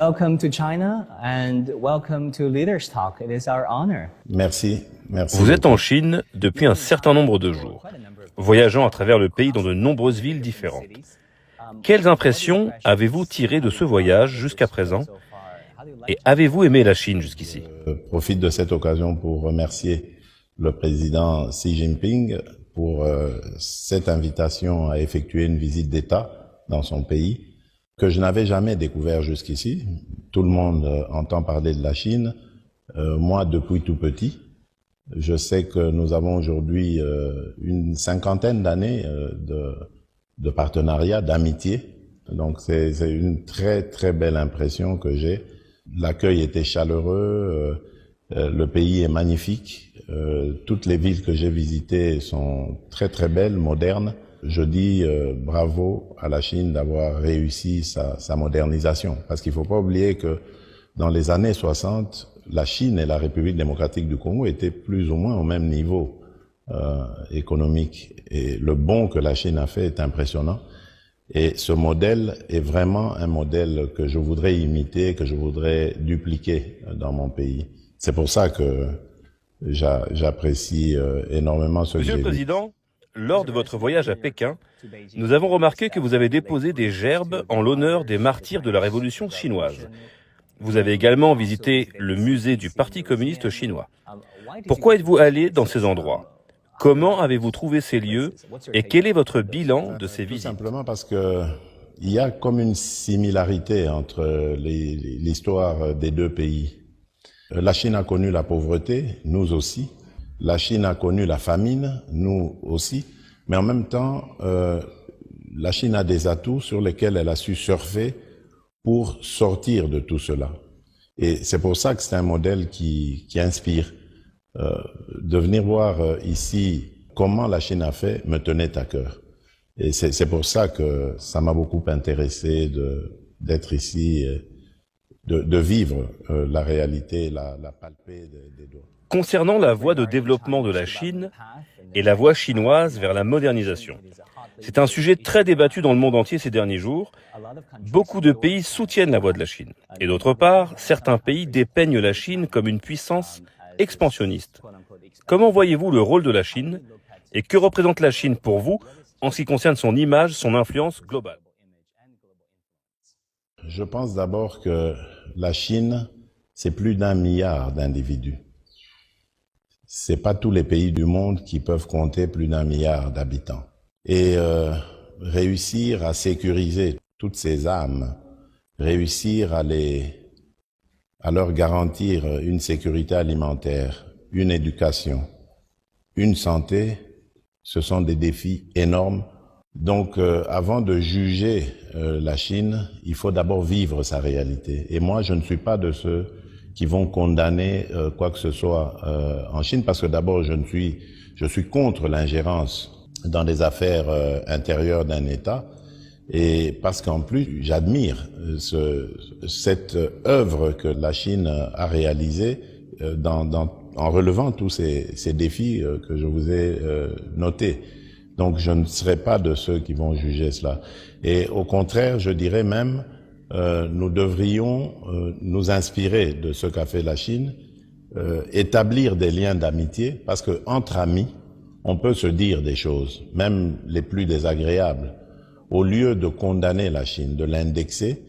Welcome to China and welcome to Leaders Talk. It is our honor. Merci. Vous êtes en Chine depuis un certain nombre de jours, voyageant à travers le pays dans de nombreuses villes différentes. Quelles impressions avez-vous tirées de ce voyage jusqu'à présent et avez-vous aimé la Chine jusqu'ici? Je profite de cette occasion pour remercier le président Xi Jinping pour cette invitation à effectuer une visite d'État dans son pays que je n'avais jamais découvert jusqu'ici. Tout le monde entend parler de la Chine. Moi, depuis tout petit, je sais que nous avons aujourd'hui une cinquantaine d'années de partenariat, d'amitié. Donc c'est une très très belle impression que j'ai. L'accueil était chaleureux, le pays est magnifique. Toutes les villes que j'ai visitées sont très très belles, modernes. Je dis bravo à la Chine d'avoir réussi sa modernisation. Parce qu'il ne faut pas oublier que dans les années 60, la Chine et la République démocratique du Congo étaient plus ou moins au même niveau économique. Et le bond que la Chine a fait est impressionnant. Et ce modèle est vraiment un modèle que je voudrais imiter, que je voudrais dupliquer dans mon pays. C'est pour ça que j'apprécie énormément ce que j'ai vu. Monsieur le Président, lors de votre voyage à Pékin, nous avons remarqué que vous avez déposé des gerbes en l'honneur des martyrs de la Révolution chinoise. Vous avez également visité le musée du Parti communiste chinois. Pourquoi êtes-vous allé dans ces endroits? Comment avez-vous trouvé ces lieux et quel est votre bilan de ces visites? Tout simplement parce que il y a comme une similarité entre l'histoire des deux pays. La Chine a connu la pauvreté, nous aussi. La Chine a connu la famine, nous aussi. Mais en même temps, la Chine a des atouts sur lesquels elle a su surfer pour sortir de tout cela. Et c'est pour ça que c'est un modèle qui inspire. De venir voir ici comment la Chine a fait me tenait à cœur. Et c'est pour ça que ça m'a beaucoup intéressé d'être ici, de vivre la réalité, la palper des doigts. Concernant la voie de développement de la Chine et la voie chinoise vers la modernisation, c'est un sujet très débattu dans le monde entier ces derniers jours. Beaucoup de pays soutiennent la voie de la Chine. Et d'autre part, certains pays dépeignent la Chine comme une puissance expansionniste. Comment voyez-vous le rôle de la Chine et que représente la Chine pour vous en ce qui concerne son image, son influence globale? Je pense d'abord que la Chine, c'est plus d'1 milliard d'individus. C'est pas tous les pays du monde qui peuvent compter plus d'1 milliard d'habitants. Et réussir à sécuriser toutes ces âmes, réussir à leur garantir une sécurité alimentaire, une éducation, une santé, ce sont des défis énormes. Donc, avant de juger la Chine, il faut d'abord vivre sa réalité. Et moi, je ne suis pas de ceux qui vont condamner quoi que ce soit en Chine, parce que d'abord, je suis contre l'ingérence dans les affaires intérieures d'un État, et parce qu'en plus, j'admire cette œuvre que la Chine a réalisée en relevant tous ces défis que je vous ai notés. Donc, je ne serai pas de ceux qui vont juger cela. Et au contraire, je dirais même, nous devrions nous inspirer de ce qu'a fait la Chine, établir des liens d'amitié, parce que entre amis, on peut se dire des choses, même les plus désagréables, au lieu de condamner la Chine, de l'indexer.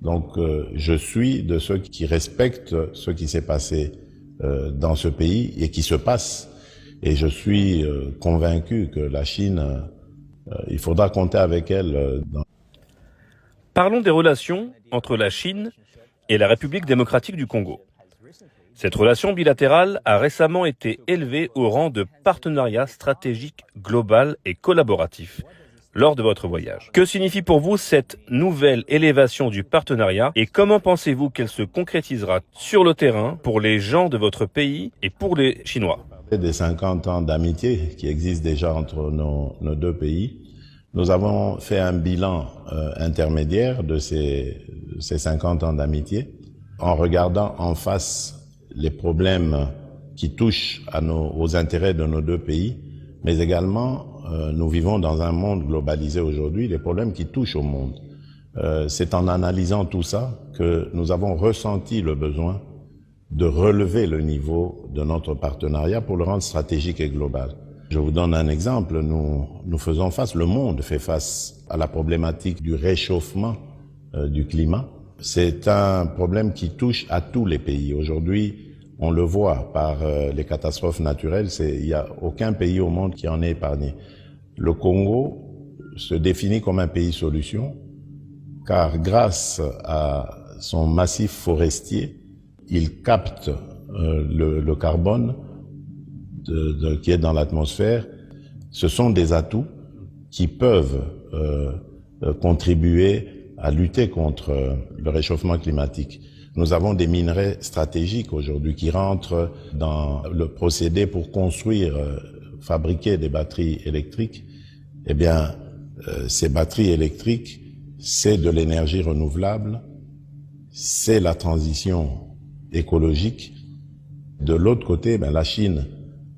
Donc, je suis de ceux qui respectent ce qui s'est passé dans ce pays et qui se passe. Et je suis convaincu que la Chine, il faudra compter avec elle. Parlons des relations entre la Chine et la République démocratique du Congo. Cette relation bilatérale a récemment été élevée au rang de partenariat stratégique global et collaboratif lors de votre voyage. Que signifie pour vous cette nouvelle élévation du partenariat et comment pensez-vous qu'elle se concrétisera sur le terrain pour les gens de votre pays et pour les Chinois? Des 50 ans d'amitié qui existent déjà entre nos deux pays, nous avons fait un bilan intermédiaire de ces 50 ans d'amitié en regardant en face les problèmes qui touchent aux intérêts de nos deux pays, mais également nous vivons dans un monde globalisé aujourd'hui, les problèmes qui touchent au monde. C'est en analysant tout ça que nous avons ressenti le besoin de relever le niveau de notre partenariat pour le rendre stratégique et global. Je vous donne un exemple, nous faisons face, le monde fait face à la problématique du réchauffement du climat. C'est un problème qui touche à tous les pays. Aujourd'hui, on le voit par les catastrophes naturelles, il n'y a aucun pays au monde qui en est épargné. Le Congo se définit comme un pays solution, car grâce à son massif forestier, il capte le carbone qui est dans l'atmosphère. Ce sont des atouts qui peuvent contribuer à lutter contre le réchauffement climatique. Nous avons des minerais stratégiques aujourd'hui qui rentrent dans le procédé pour construire, fabriquer des batteries électriques. Eh bien, ces batteries électriques, c'est de l'énergie renouvelable, c'est la transition écologique. De l'autre côté, la Chine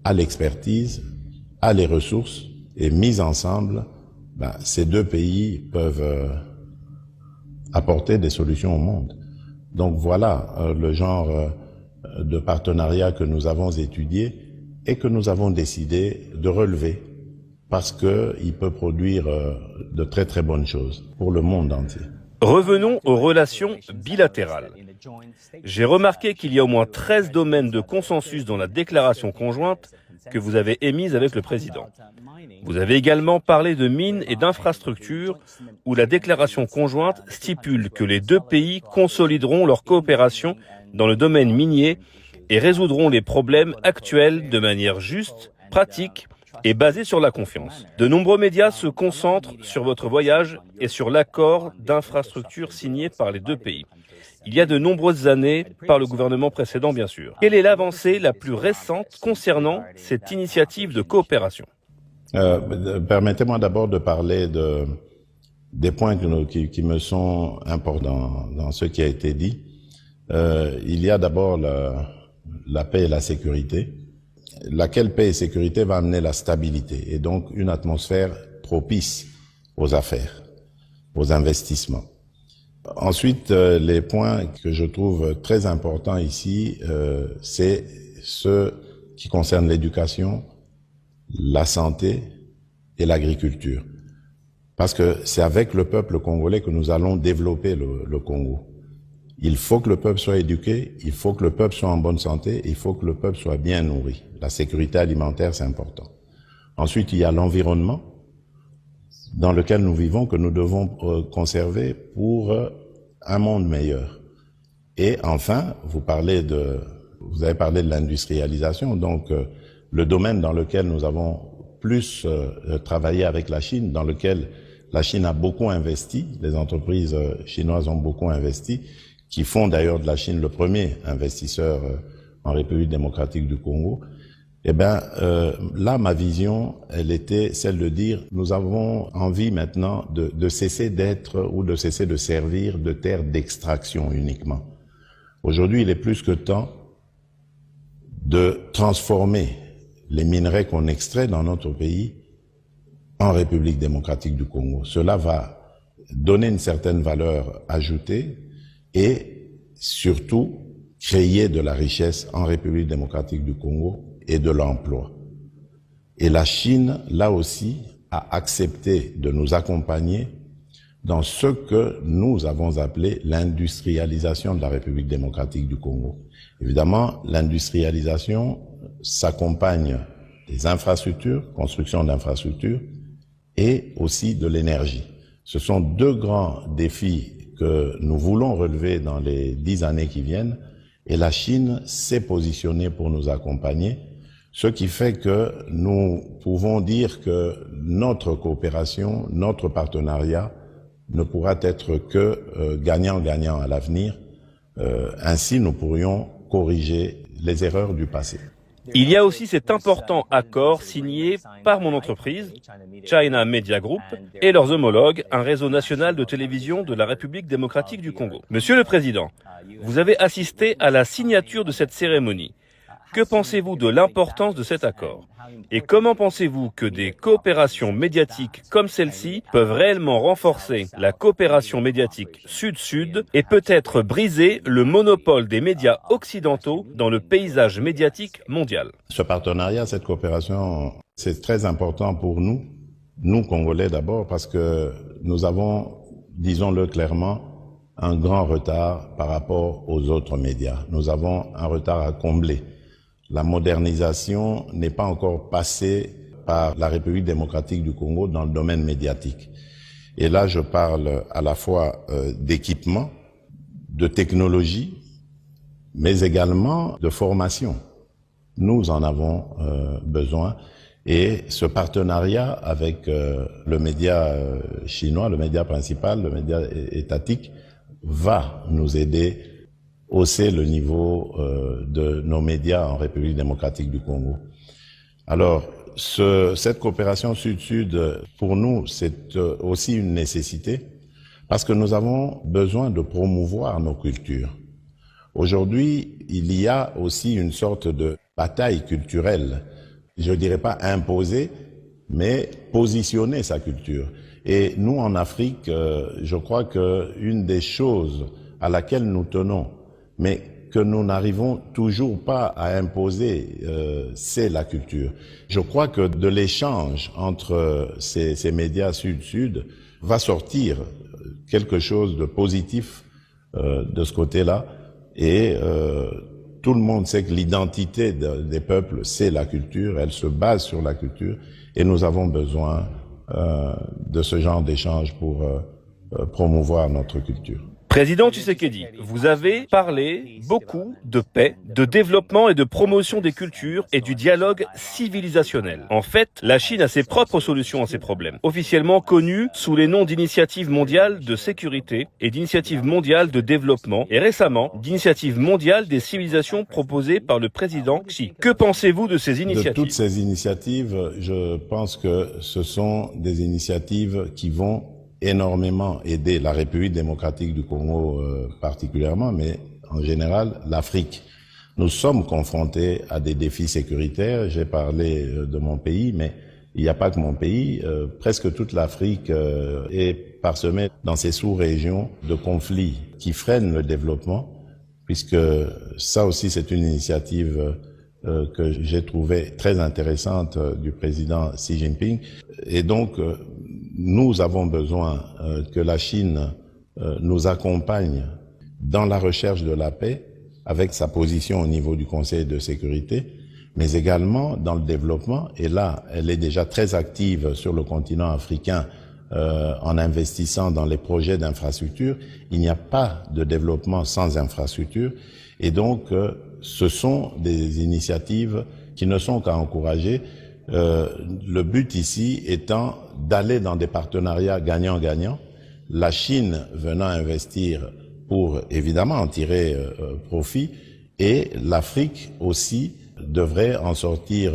a l'expertise, a les ressources, et mis ensemble, ces deux pays peuvent apporter des solutions au monde. Donc voilà le genre de partenariat que nous avons étudié et que nous avons décidé de relever parce qu'il peut produire de très très bonnes choses pour le monde entier. Revenons aux relations bilatérales. J'ai remarqué qu'il y a au moins 13 domaines de consensus dans la déclaration conjointe que vous avez émise avec le président. Vous avez également parlé de mines et d'infrastructures où la déclaration conjointe stipule que les deux pays consolideront leur coopération dans le domaine minier et résoudront les problèmes actuels de manière juste, pratique et basée sur la confiance. De nombreux médias se concentrent sur votre voyage et sur l'accord d'infrastructure signé par les deux pays. Il y a de nombreuses années, par le gouvernement précédent bien sûr. Quelle est l'avancée la plus récente concernant cette initiative de coopération ? Permettez-moi d'abord de parler des points qui me sont importants dans ce qui a été dit. Il y a d'abord la paix et la sécurité. Laquelle paix et sécurité va amener la stabilité et donc une atmosphère propice aux affaires, aux investissements. Ensuite, les points que je trouve très importants ici, c'est ceux qui concernent l'éducation, la santé et l'agriculture. Parce que c'est avec le peuple congolais que nous allons développer le Congo. Il faut que le peuple soit éduqué, il faut que le peuple soit en bonne santé, il faut que le peuple soit bien nourri. La sécurité alimentaire, c'est important. Ensuite, il y a l'environnement dans lequel nous vivons que nous devons conserver pour un monde meilleur. Et enfin, vous avez parlé de l'industrialisation, donc le domaine dans lequel nous avons plus travaillé avec la Chine, dans lequel la Chine a beaucoup investi, les entreprises chinoises ont beaucoup investi, qui font d'ailleurs de la Chine le premier investisseur en République démocratique du Congo. Là, ma vision, elle était celle de dire, nous avons envie maintenant de cesser d'être ou de cesser de servir de terre d'extraction uniquement. Aujourd'hui, il est plus que temps de transformer les minerais qu'on extrait dans notre pays en République démocratique du Congo. Cela va donner une certaine valeur ajoutée et surtout créer de la richesse en République démocratique du Congo et de l'emploi. Et la Chine, là aussi, a accepté de nous accompagner dans ce que nous avons appelé l'industrialisation de la République démocratique du Congo. Évidemment, l'industrialisation s'accompagne des infrastructures, construction d'infrastructures, et aussi de l'énergie. Ce sont deux grands défis que nous voulons relever dans les 10 années qui viennent, et la Chine s'est positionnée pour nous accompagner, ce qui fait que nous pouvons dire que notre coopération, notre partenariat ne pourra être que gagnant-gagnant à l'avenir. Ainsi, nous pourrions corriger les erreurs du passé. Il y a aussi cet important accord signé par mon entreprise, China Media Group, et leurs homologues, un réseau national de télévision de la République démocratique du Congo. Monsieur le Président, vous avez assisté à la signature de cette cérémonie. Que pensez-vous de l'importance de cet accord? Et comment pensez-vous que des coopérations médiatiques comme celle-ci peuvent réellement renforcer la coopération médiatique sud-sud et peut-être briser le monopole des médias occidentaux dans le paysage médiatique mondial? Ce partenariat, cette coopération, c'est très important pour nous Congolais d'abord, parce que nous avons, disons-le clairement, un grand retard par rapport aux autres médias. Nous avons un retard à combler. La modernisation n'est pas encore passée par la République démocratique du Congo dans le domaine médiatique. Et là, je parle à la fois d'équipement, de technologie, mais également de formation. Nous en avons besoin. Et ce partenariat avec le média chinois, le média principal, le média étatique, va nous aider à hausser le niveau de nos médias en République démocratique du Congo. Alors, cette coopération sud-sud, pour nous, c'est aussi une nécessité parce que nous avons besoin de promouvoir nos cultures. Aujourd'hui, il y a aussi une sorte de bataille culturelle, je ne dirais pas imposer, mais positionner sa culture. Et nous, en Afrique, je crois qu'une des choses à laquelle nous tenons, mais que nous n'arrivons toujours pas à imposer, c'est la culture. Je crois que de l'échange entre ces médias sud-sud va sortir quelque chose de positif de ce côté-là. Et tout le monde sait que l'identité des peuples, c'est la culture, elle se base sur la culture, et nous avons besoin de ce genre d'échange pour promouvoir notre culture. Président Tshisekedi, vous avez parlé beaucoup de paix, de développement et de promotion des cultures et du dialogue civilisationnel. En fait, la Chine a ses propres solutions à ces problèmes, officiellement connues sous les noms d'Initiative mondiale de sécurité et d'Initiative mondiale de développement, et récemment d'Initiative mondiale des civilisations proposée par le président Xi. Que pensez-vous de ces initiatives? De toutes ces initiatives, je pense que ce sont des initiatives qui vont énormément aider la République démocratique du Congo particulièrement, mais en général l'Afrique. Nous sommes confrontés à des défis sécuritaires. J'ai parlé de mon pays, mais il n'y a pas que mon pays. Presque toute l'Afrique est parsemée dans ces sous-régions de conflits qui freinent le développement, puisque ça aussi c'est une initiative que j'ai trouvée très intéressante du président Xi Jinping. Et donc, nous avons besoin que la Chine nous accompagne dans la recherche de la paix avec sa position au niveau du Conseil de sécurité, mais également dans le développement. Et là, elle est déjà très active sur le continent africain en investissant dans les projets d'infrastructure. Il n'y a pas de développement sans infrastructure. Et donc, ce sont des initiatives qui ne sont qu'à encourager. Le but ici étant d'aller dans des partenariats gagnant-gagnant, la Chine venant investir pour évidemment en tirer profit, et l'Afrique aussi devrait en sortir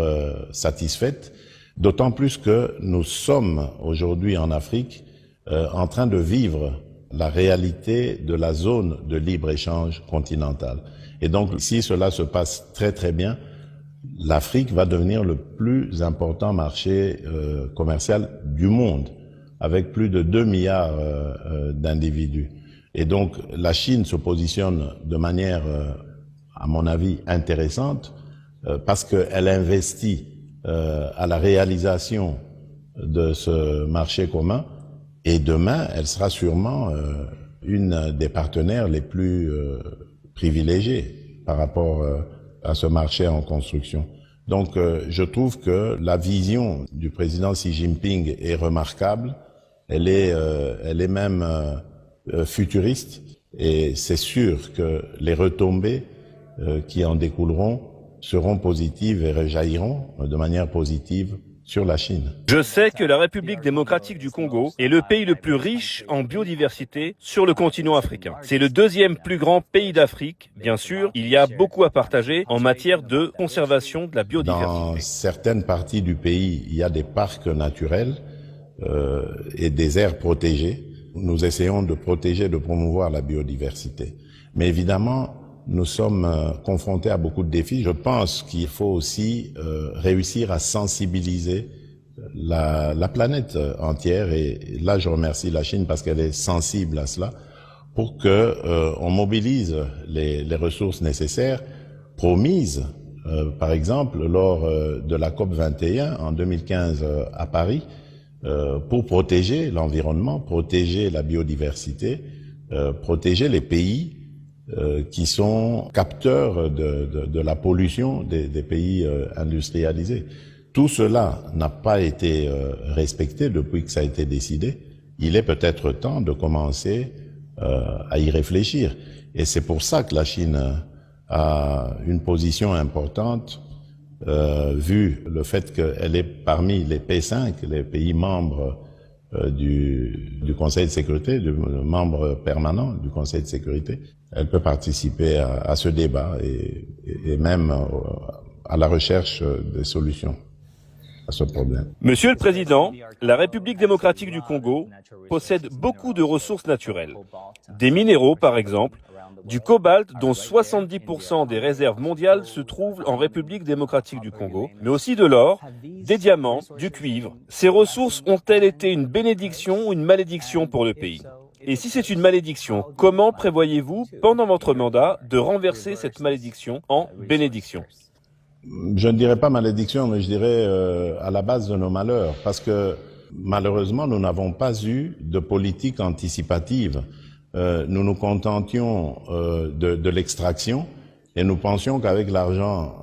satisfaite, d'autant plus que nous sommes aujourd'hui en Afrique en train de vivre la réalité de la zone de libre-échange continentale. Et donc si cela se passe très très bien, l'Afrique va devenir le plus important marché commercial du monde, avec plus de 2 milliards d'individus. Et donc la Chine se positionne de manière, à mon avis, intéressante, parce qu'elle investit à la réalisation de ce marché commun, et demain, elle sera sûrement une des partenaires les plus privilégiés par rapport à ce marché en construction. Donc, je trouve que la vision du président Xi Jinping est remarquable. Elle est même futuriste, et c'est sûr que les retombées qui en découleront seront positives et rejailliront de manière positive sur la Chine. Je sais que la République démocratique du Congo est le pays le plus riche en biodiversité sur le continent africain. C'est le deuxième plus grand pays d'Afrique. Bien sûr, il y a beaucoup à partager en matière de conservation de la biodiversité. Dans certaines parties du pays, il y a des parcs naturels et des aires protégées. Nous essayons de protéger, de promouvoir la biodiversité. Mais évidemment, nous sommes confrontés à beaucoup de défis. Je pense qu'il faut aussi réussir à sensibiliser la planète entière, et là je remercie la Chine parce qu'elle est sensible à cela, pour que on mobilise les ressources nécessaires promises, par exemple lors de la COP 21 en 2015 à Paris, pour protéger l'environnement, protéger la biodiversité, protéger les pays qui sont capteurs de la pollution des pays industrialisés. Tout cela n'a pas été respecté depuis que ça a été décidé. Il est peut-être temps de commencer à y réfléchir. Et c'est pour ça que la Chine a une position importante, vu le fait qu'elle est parmi les P5, les pays membres du Conseil de sécurité, membres permanents du Conseil de sécurité. Elle peut participer à ce débat et même à la recherche des solutions à ce problème. Monsieur le Président, la République démocratique du Congo possède beaucoup de ressources naturelles. Des minéraux, par exemple, du cobalt, dont 70% des réserves mondiales se trouvent en République démocratique du Congo, mais aussi de l'or, des diamants, du cuivre. Ces ressources ont-elles été une bénédiction ou une malédiction pour le pays ? Et si c'est une malédiction, comment prévoyez-vous, pendant votre mandat, de renverser cette malédiction en bénédiction ? Je ne dirais pas malédiction, mais je dirais à la base de nos malheurs, parce que malheureusement, nous n'avons pas eu de politique anticipative. Nous nous contentions de l'extraction et nous pensions qu'avec l'argent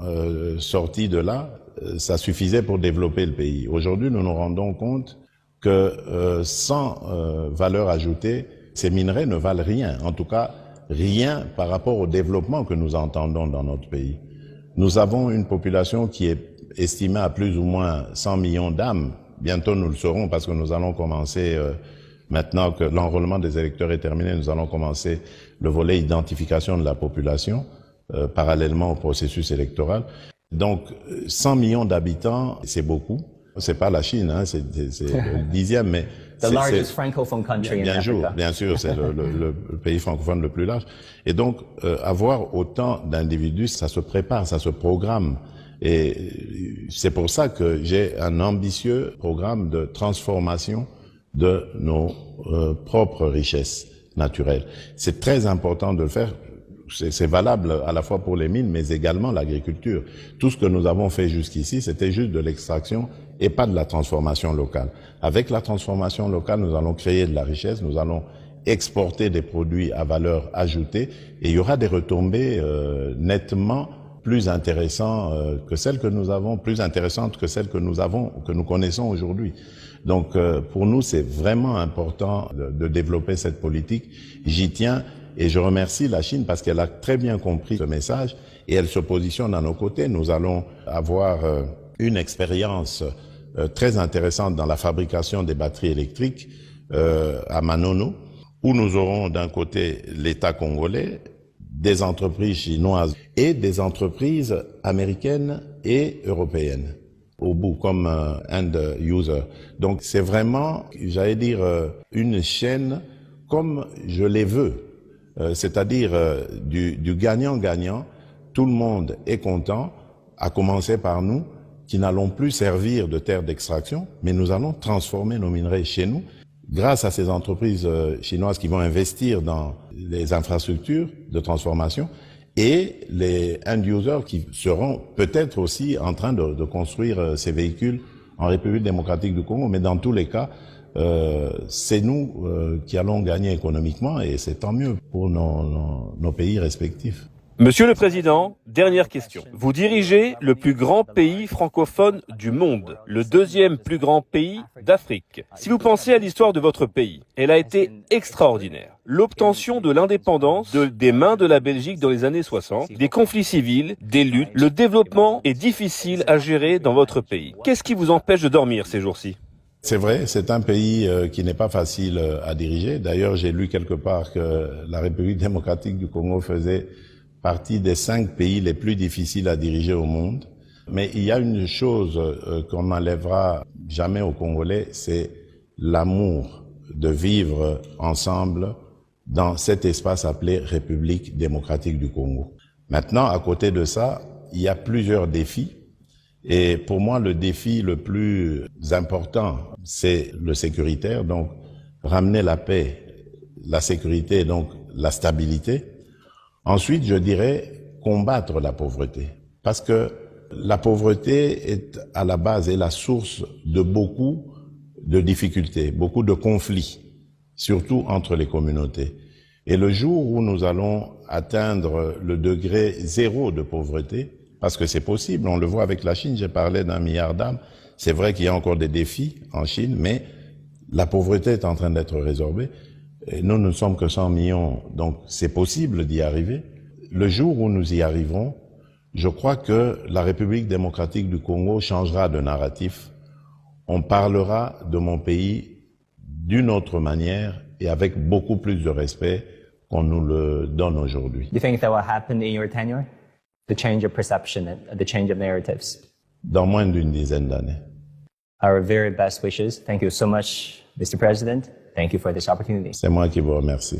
sorti de là, ça suffisait pour développer le pays. Aujourd'hui, nous nous rendons compte que sans valeur ajoutée, ces minerais ne valent rien, en tout cas rien par rapport au développement que nous entendons dans notre pays. Nous avons une population qui est estimée à plus ou moins 100 millions d'âmes. Bientôt nous le saurons parce que nous allons commencer, maintenant que l'enrôlement des électeurs est terminé, nous allons commencer le volet identification de la population, parallèlement au processus électoral. Donc 100 millions d'habitants, c'est beaucoup. C'est pas la Chine, hein, c'est le 10e, mais The largest francophone country in Africa. Bien sûr, c'est le pays francophone le plus large. Et donc, avoir autant d'individus, ça se prépare, ça se programme. Et c'est pour ça que j'ai un ambitieux programme de transformation de nos propres richesses naturelles. C'est très important de le faire. C'est valable à la fois pour les mines, mais également l'agriculture. Tout ce que nous avons fait jusqu'ici, c'était juste de l'extraction et pas de la transformation locale. Avec la transformation locale, nous allons créer de la richesse, nous allons exporter des produits à valeur ajoutée et il y aura des retombées nettement plus intéressantes que celles que nous avons, plus intéressantes que celles que nous connaissons aujourd'hui. Donc pour nous, c'est vraiment important de développer cette politique. J'y tiens. Et je remercie la Chine parce qu'elle a très bien compris ce message et elle se positionne à nos côtés. Nous allons avoir une expérience très intéressante dans la fabrication des batteries électriques à Manono, où nous aurons d'un côté l'État congolais, des entreprises chinoises et des entreprises américaines et européennes au bout comme end user. Donc c'est vraiment, j'allais dire, une chaîne comme je les veux. C'est-à-dire du gagnant-gagnant, tout le monde est content, à commencer par nous, qui n'allons plus servir de terre d'extraction, mais nous allons transformer nos minerais chez nous, grâce à ces entreprises chinoises qui vont investir dans les infrastructures de transformation, et les end-users qui seront peut-être aussi en train de construire ces véhicules en République démocratique du Congo, mais dans tous les cas, c'est nous qui allons gagner économiquement et c'est tant mieux pour nos pays respectifs. Monsieur le Président, dernière question. Vous dirigez le plus grand pays francophone du monde, le deuxième plus grand pays d'Afrique. Si vous pensez à l'histoire de votre pays, elle a été extraordinaire. L'obtention de l'indépendance des mains de la Belgique dans les années 60, des conflits civils, des luttes, le développement est difficile à gérer dans votre pays. Qu'est-ce qui vous empêche de dormir ces jours-ci ? C'est vrai, c'est un pays qui n'est pas facile à diriger. D'ailleurs, j'ai lu quelque part que la République démocratique du Congo faisait partie des 5 pays les plus difficiles à diriger au monde. Mais il y a une chose qu'on n'enlèvera jamais aux Congolais, c'est l'amour de vivre ensemble dans cet espace appelé République démocratique du Congo. Maintenant, à côté de ça, il y a plusieurs défis. Et pour moi, le défi le plus important, c'est le sécuritaire. Donc, ramener la paix, la sécurité, donc la stabilité. Ensuite, je dirais combattre la pauvreté. Parce que la pauvreté est à la base et la source de beaucoup de difficultés, beaucoup de conflits, surtout entre les communautés. Et le jour où nous allons atteindre le degré zéro de pauvreté, parce que c'est possible, on le voit avec la Chine, j'ai parlé d'1 milliard d'âmes, c'est vrai qu'il y a encore des défis en Chine, mais la pauvreté est en train d'être résorbée. Et nous ne sommes que 100 millions, donc c'est possible d'y arriver. Le jour où nous y arriverons, je crois que la République démocratique du Congo changera de narratif. On parlera de mon pays d'une autre manière et avec beaucoup plus de respect qu'on nous le donne aujourd'hui. Do you think that will happen in your tenure? The change of perception and the change of narratives? Dans moins d'une dizaine d'années. Our very best wishes. Thank you so much, Mr. President. Thank you for this opportunity. C'est moi qui vous remercie.